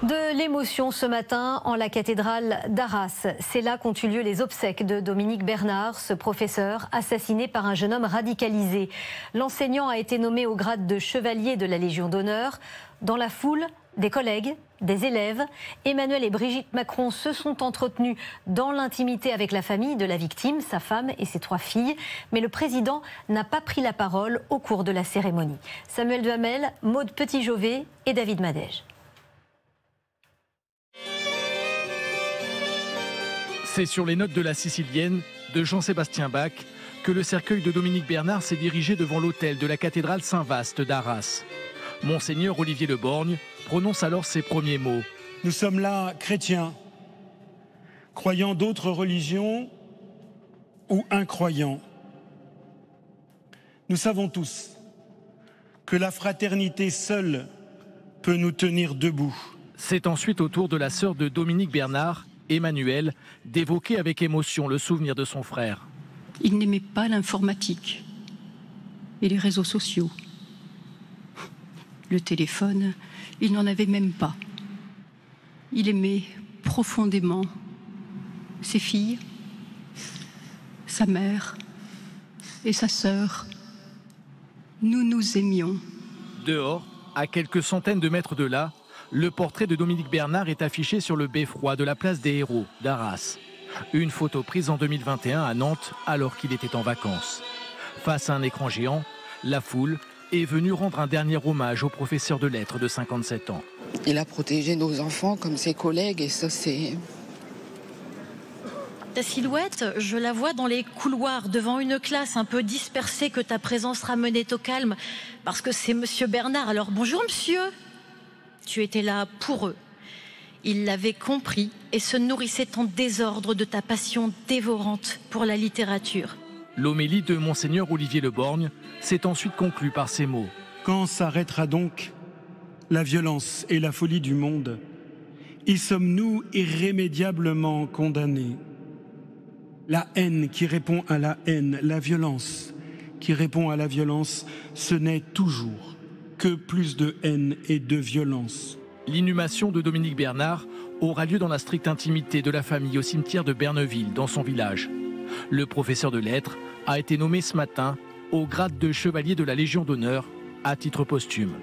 De l'émotion ce matin en la cathédrale d'Arras. C'est là qu'ont eu lieu les obsèques de Dominique Bernard, ce professeur assassiné par un jeune homme radicalisé. L'enseignant a été nommé au grade de chevalier de la Légion d'honneur. Dans la foule, des collègues, des élèves. Emmanuel et Brigitte Macron se sont entretenus dans l'intimité avec la famille de la victime, sa femme et ses 3 filles. Mais le président n'a pas pris la parole au cours de la cérémonie. Samuel Duhamel, Maude Petit-Jovet et David Madej. C'est sur les notes de la Sicilienne de Jean-Sébastien Bach que le cercueil de Dominique Bernard s'est dirigé devant l'autel de la cathédrale Saint-Vaast d'Arras. Monseigneur Olivier Le Borgne prononce alors ses premiers mots. Nous sommes là chrétiens, croyants d'autres religions ou incroyants. Nous savons tous que la fraternité seule peut nous tenir debout. C'est ensuite au tour de la sœur de Dominique Bernard, Emmanuel, d'évoquer avec émotion le souvenir de son frère. Il n'aimait pas l'informatique et les réseaux sociaux. Le téléphone, il n'en avait même pas. Il aimait profondément ses filles, sa mère et sa sœur. Nous nous aimions. Dehors, à quelques centaines de mètres de là, le portrait de Dominique Bernard est affiché sur le beffroi de la place des Héros d'Arras. Une photo prise en 2021 à Nantes alors qu'il était en vacances. Face à un écran géant, la foule est venue rendre un dernier hommage au professeur de lettres de 57 ans. Il a protégé nos enfants comme ses collègues et ça c'est... Ta silhouette, je la vois dans les couloirs devant une classe un peu dispersée que ta présence ramenait au calme parce que c'est monsieur Bernard. Alors bonjour monsieur. Tu étais là pour eux. Ils l'avaient compris et se nourrissaient en désordre de ta passion dévorante pour la littérature. L'homélie de Monseigneur Olivier Le Borgne s'est ensuite conclue par ces mots. Quand s'arrêtera donc la violence et la folie du monde? Y sommes-nous irrémédiablement condamnés? La haine qui répond à la haine, la violence qui répond à la violence, ce n'est toujours que plus de haine et de violence. L'inhumation de Dominique Bernard aura lieu dans la stricte intimité de la famille au cimetière de Berneville, dans son village. Le professeur de lettres a été nommé ce matin au grade de chevalier de la Légion d'honneur à titre posthume.